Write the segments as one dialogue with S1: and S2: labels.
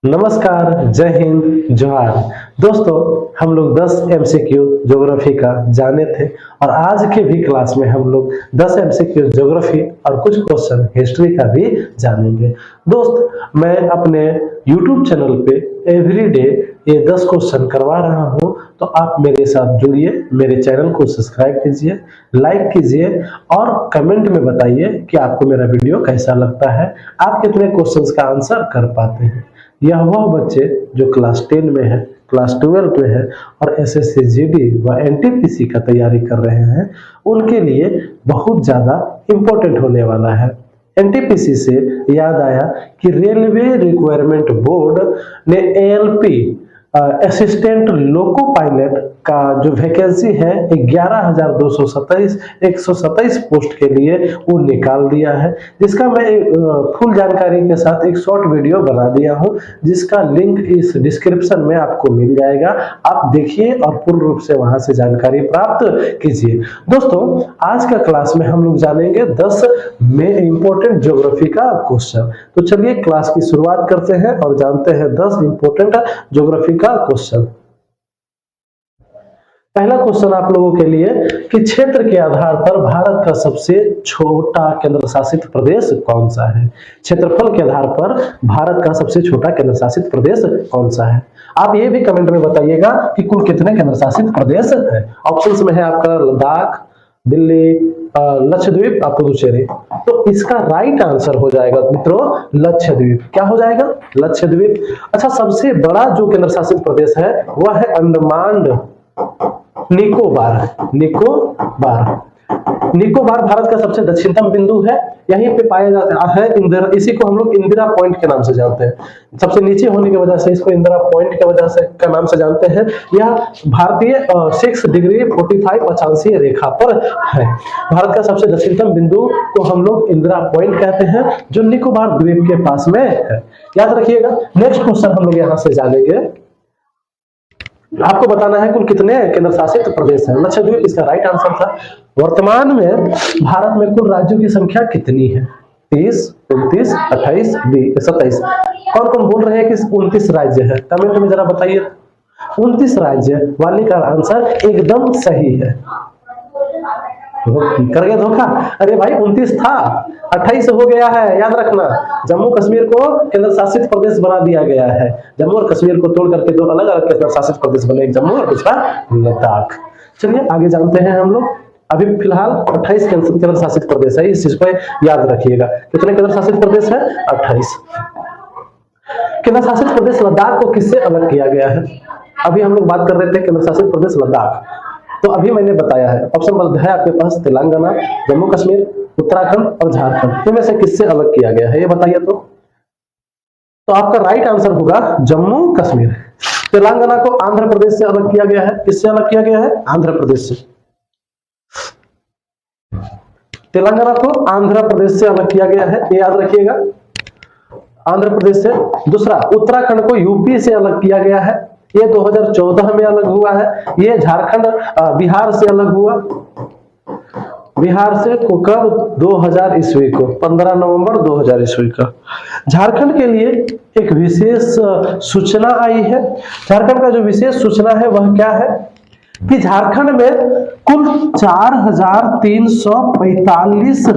S1: नमस्कार, जय हिंद, जोहार। दोस्तों, हम लोग 10 एमसीक्यू ज्योग्राफी का जाने थे और आज के भी क्लास में हम लोग 10 एमसीक्यू ज्योग्राफी और कुछ क्वेश्चन हिस्ट्री का भी जानेंगे। दोस्त, मैं अपने यूट्यूब चैनल पे एवरीडे ये 10 क्वेश्चन करवा रहा हूँ, तो आप मेरे साथ जुड़िए, मेरे चैनल को सब्सक्राइब कीजिए, लाइक कीजिए और कमेंट में बताइए कि आपको मेरा वीडियो कैसा लगता है, आप कितने क्वेश्चंस का आंसर कर पाते हैं। यह वह बच्चे जो क्लास 10 में है, क्लास 12 में है और एसएससी जीडी व एनटीपीसी का तैयारी कर रहे हैं, उनके लिए बहुत ज़्यादा इम्पोर्टेंट होने वाला है। एनटीपीसी से याद आया कि रेलवे रिक्वायरमेंट बोर्ड ने एएलपी असिस्टेंट लोको पायलट का जो वैकेंसी है 11,227 पोस्ट के लिए वो निकाल दिया है, जिसका मैं फुल जानकारी के साथ एक शॉर्ट वीडियो बना दिया हूं, जिसका लिंक इस डिस्क्रिप्शन में आपको मिल जाएगा। आप देखिए और पूर्ण रूप से वहां से जानकारी प्राप्त कीजिए। दोस्तों, आज का क्लास में हम लोग जानेंगे 10 में इंपॉर्टेंट ज्योग्राफी का क्वेश्चन। तो चलिए क्लास की शुरुआत करते हैं और जानते हैं 10 इंपॉर्टेंट ज्योग्राफी का क्वेश्चन। पहला क्वेश्चन आप लोगों के लिए कि क्षेत्र के आधार पर भारत का सबसे छोटा केंद्र शासित प्रदेश कौन सा है। क्षेत्रफल के आधार पर भारत का सबसे छोटा केंद्र शासित प्रदेश कौन सा है। आप ये भी कमेंट में बताइएगा कि कुल कितने केंद्र शासित प्रदेश है। ऑप्शंस में है आपका लद्दाख, दिल्ली, लक्षद्वीप और पुदुचेरी। तो इसका राइट आंसर हो जाएगा मित्रों लक्षद्वीप। क्या हो जाएगा? लक्षद्वीप। अच्छा, सबसे बड़ा जो केंद्र शासित प्रदेश है वह है अंडमान निकोबार। निकोबार भारत का सबसे दक्षिणतम बिंदु है, यहीं पे पाया जाता है इंदिरा, इसी को हम लोग इंदिरा पॉइंट के नाम से जानते हैं। सबसे नीचे होने की वजह से इसको इंदिरा पॉइंट के वजह से का नाम से जानते हैं। यह भारतीय 6 डिग्री 45 अक्षांशीय रेखा पर है। भारत का सबसे दक्षिणतम बिंदु को हम लोग इंदिरा पॉइंट कहते हैं, जो निकोबार द्वीप के पास में है। याद रखिएगा। नेक्स्ट क्वेश्चन हम लोग यहाँ से जानेंगे। आपको बताना है कुल कितने केंद्र शासित प्रदेश हैं। लक्षद्वीप इसका राइट आंसर था। वर्तमान में भारत में कुल राज्यों की संख्या कितनी है? 30, 29, 28, 27। कौन कौन बोल रहे हैं कि 29 राज्य है? कमेंट में जरा बताइए। 29 राज्य वाले का आंसर एकदम सही है। कर गया धोखा? अरे भाई 29 था, 28 हो गया है। याद रखना, जम्मू कश्मीर को केंद्र शासित प्रदेश बना दिया गया है। जम्मू और कश्मीर को तोड़ करके 2 अलग अलग केंद्र शासित प्रदेश बने, एक जम्मू और दूसरा लद्दाख। चलिए आगे जानते हैं हम लोग। अभी फिलहाल 28 केंद्र शासित प्रदेश है, इस चीज को याद रखिएगा। कितने केंद्र शासित प्रदेश है? 28। केंद्र शासित प्रदेश लद्दाख को किससे अलग किया गया है? अभी हम लोग बात कर रहे थे केंद्र शासित प्रदेश लद्दाख, तो अभी मैंने बताया है। ऑप्शन है आपके पास तेलंगाना, जम्मू कश्मीर, उत्तराखंड और झारखंड। इनमें से किससे अलग किया गया है ये बताइए। तो आपका राइट आंसर होगा जम्मू कश्मीर। तेलंगाना को आंध्र प्रदेश से अलग किया गया है। किससे अलग किया गया है? आंध्र प्रदेश से। तेलंगाना को आंध्र प्रदेश से अलग किया गया है, ये याद रखिएगा, आंध्र प्रदेश से। दूसरा, उत्तराखंड को यूपी से अलग किया गया है, ये 2014 में अलग हुआ है। ये झारखंड बिहार से अलग हुआ। बिहार से को कब? 2000 ईस्वी को, 15 नवंबर 2000 ईस्वी का। झारखंड के लिए एक विशेष सूचना आई है। झारखंड का जो विशेष सूचना है वह क्या है कि झारखंड में कुल 4345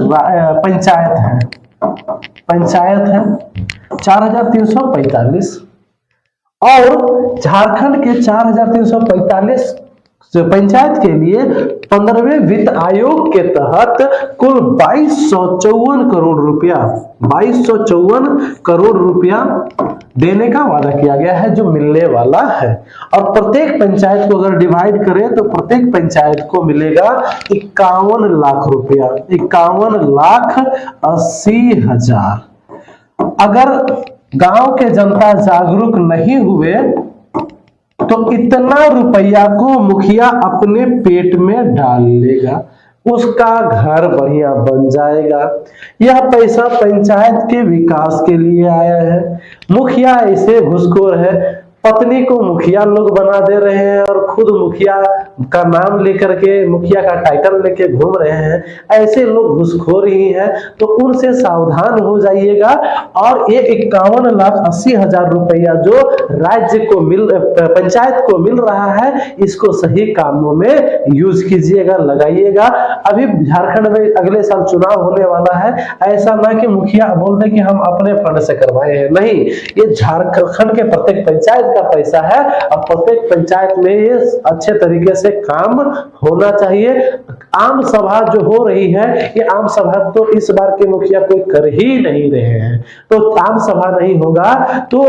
S1: पंचायत है 4345। और झारखंड के 4345 पंचायत के लिए 15वें वित्त आयोग के तहत कुल 2254 करोड़ रुपया देने का वादा किया गया है, जो मिलने वाला है। और प्रत्येक पंचायत को अगर डिवाइड करें तो प्रत्येक पंचायत को मिलेगा 51 लाख रुपया, 51,80,000। अगर गांव के जनता जागरूक नहीं हुए तो इतना रुपया को मुखिया अपने पेट में डाल लेगा, उसका घर बढ़िया बन जाएगा। यह पैसा पंचायत के विकास के लिए आया है। मुखिया ऐसे घुसखोर है, पत्नी को मुखिया लोग बना दे रहे हैं और खुद मुखिया का नाम लेकर के, मुखिया का टाइटल लेके घूम रहे हैं। ऐसे लोग घूसखोर ही हैं, तो उनसे सावधान हो जाइएगा। और ये 51,80,000 रुपया जो राज्य को पंचायत को मिल रहा है, इसको सही कामों में यूज कीजिएगा, लगाइएगा। अभी झारखंड में अगले साल चुनाव होने वाला है, ऐसा ना कि मुखिया बोल दे कि हम अपने फंड से करवाए हैं, नहीं, ये झारखंड के प्रत्येक पंचायत का पैसा है और प्रत्येक पंचायत में ये अच्छे तरीके से काम होना चाहिए। आम सभा जो हो रही है, ये आम सभा तो इस बार के मुखिया कोई कर ही नहीं रहे हैं, तो आम सभा नहीं होगा तो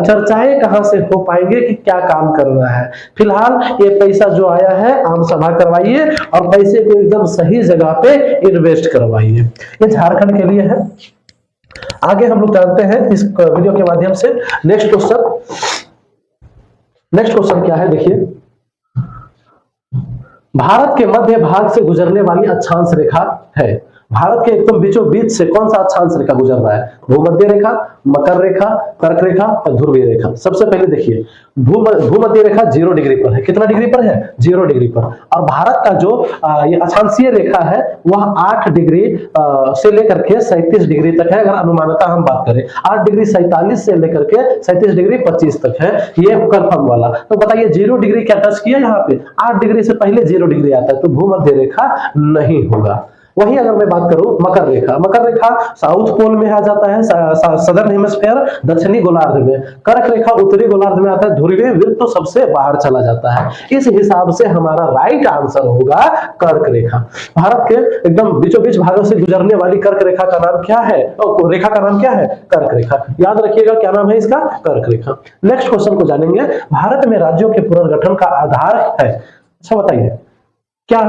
S1: चर्चाएं कहां से हो पाएंगे कि क्या काम कर रहा है। फिलहाल ये पैसा जो आया है, आम सभा करवाइए और पैसे को एकदम सही जगह पे इन्वेस्ट करवाइए। ये झारखंड के लिए है। आगे हम लोग जानते हैं इस वीडियो के माध्यम से नेक्स्ट क्वेश्चन क्या है, देखिए। भारत के मध्य भाग से गुजरने वाली अक्षांश रेखा है। भारत के एकदम बीचों बीच से कौन सा अक्षांश रेखा गुजर रहा है? भूमध्य रेखा, मकर रेखा, कर्क रेखा और ध्रुवीय रेखा। सबसे पहले देखिए, भूमध्य रेखा 0 डिग्री पर है। कितना डिग्री पर है? 0 डिग्री पर। और भारत का जो ये अक्षांशीय रेखा है वह 8 डिग्री से लेकर के 37 डिग्री तक है। अगर अनुमानता हम बात करें, 8 डिग्री 47 से लेकर के 37 डिग्री 25 तक है, ये कंफर्म वाला। तो बताइए 0 डिग्री क्या टच किया यहाँ पे? 8 डिग्री से पहले 0 डिग्री आता है, तो भूमध्य रेखा नहीं होगा। वही अगर मैं बात करूं मकर रेखा, मकर रेखा साउथ पोल में आ जाता है, सदर्न हेमिस्फीयर, दक्षिणी गोलार्ध में। कर्क रेखा उत्तरी गोलार्ध में आता है, ध्रुवीय वृत्त तो सबसे बाहर चला जाता है। इस हिसाब से हमारा राइट आंसर होगा कर्क रेखा। भारत के एकदम बीचों बीच भागों से गुजरने वाली कर्क रेखा का नाम क्या है? रेखा का नाम क्या है? कर्क रेखा। याद रखिएगा क्या नाम है इसका? कर्क रेखा। नेक्स्ट क्वेश्चन को जानेंगे। भारत में राज्यों के पुनर्गठन का आधार है। अच्छा बताइए, क्या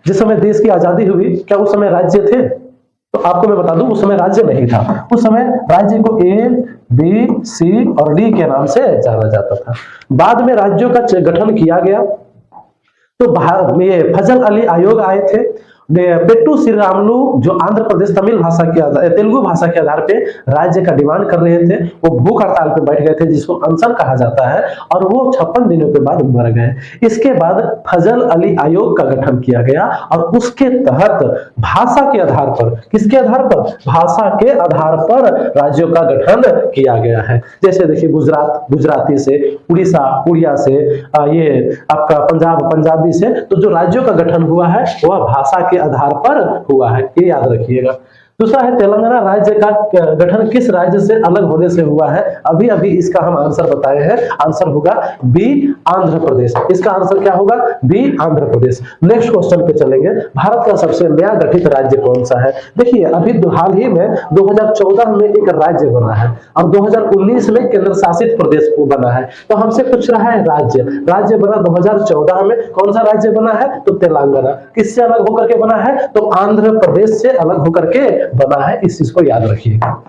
S1: जिस समय देश की आजादी हुई, क्या उस समय राज्य थे? तो आपको मैं बता दूं, उस समय राज्य नहीं था। उस समय राज्य को A, B, C और D के नाम से जाना जाता था। बाद में राज्यों का गठन किया गया, तो भारत में फजल अली आयोग आए थे। पेट्टू श्रीरामुलु जो आंध्र प्रदेश तेलुगु भाषा के आधार पे राज्य का डिमांड कर रहे थे, वो भूख हड़ताल पे बैठ गए थे, जिसको अनशन कहा जाता है, और वो 56 दिनों के बाद मर गए। इसके बाद फजल अली आयोग का गठन किया गया और उसके तहत भाषा के आधार पर, किसके आधार पर? भाषा के आधार पर राज्यों का गठन किया गया है। जैसे देखिए, गुजरात गुजराती से, उड़ीसा उड़िया से, ये आपका पंजाब पंजाबी से। तो जो राज्यों का गठन हुआ है वह भाषा के आधार पर हुआ है, ये याद रखिएगा। दूसरा है तेलंगाना राज्य का गठन किस राज्य से अलग होने से हुआ है? अभी अभी इसका हम आंसर बताए हैं, आंसर होगा बी, आंध्र प्रदेश। इसका आंसर क्या होगा? B, Andhra Pradesh. Next question पे चलेंगे। भारत का सबसे नया गठित राज्य कौन सा है? देखिए, अभी हाल ही में 2014 में एक राज्य बना है और 2019 में केंद्र शासित प्रदेश को बना है। तो हमसे पूछ रहा है राज्य बना 2014 में, कौन सा राज्य बना है? तो तेलंगाना। किससे अलग होकर के बना है? तो आंध्र प्रदेश से अलग होकर के बना है, इस चीज को याद रखिएगा।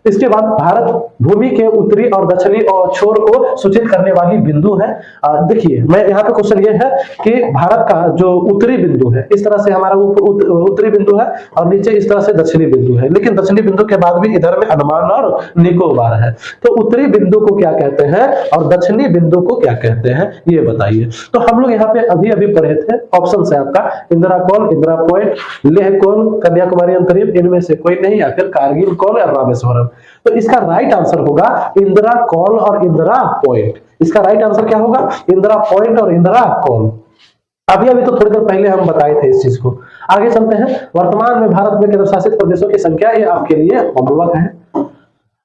S1: इसके बाद भारत भूमि के उत्तरी और दक्षिणी और छोर को सूचित करने वाली बिंदु है। देखिए, मैं यहाँ पे क्वेश्चन ये है कि भारत का जो उत्तरी बिंदु है, इस तरह से हमारा उत्तरी बिंदु है और नीचे इस तरह से दक्षिणी बिंदु है, लेकिन दक्षिणी बिंदु के बाद भी इधर में अंडमान और निकोबार है। तो उत्तरी बिंदु को क्या कहते हैं और दक्षिणी बिंदु को क्या कहते हैं, ये बताइए। तो हम लोग यहाँ पे अभी अभी पढ़े थे, ऑप्शन है आपका इंदिरा कौल, इंदिरा पॉइंट, लेह कौल, कन्याकुमारी अंतरिम, इनमें से कोई नहीं, या फिर कारगिल कौल या रामेश्वरम। तो इसका राइट आंसर होगा इंदिरा कौल और इंदिरा पॉइंट। इसका राइट आंसर क्या होगा? इंदिरा पॉइंट और इंदिरा कौल। अभी तो थोड़ी देर पहले हम बताए थे इस चीज को। आगे चलते हैं। वर्तमान में भारत में केंद्र शासित प्रदेशों की संख्या, ये आपके लिए होमवर्क है।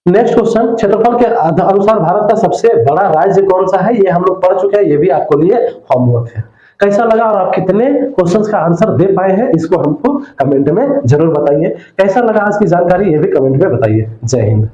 S1: नेक्स्ट क्वेश्चन, क्षेत्रफल के अनुसार भारत का सबसे बड़ा राज्य कौन सा है? ये हम लोग पढ़ चुके हैं, ये भी आपके लिए होमवर्क है। कैसा लगा और आप कितने क्वेश्चंस का आंसर दे पाए हैं, इसको हमको कमेंट में जरूर बताइए। कैसा लगा आज की जानकारी, ये भी कमेंट में बताइए। जय हिंद।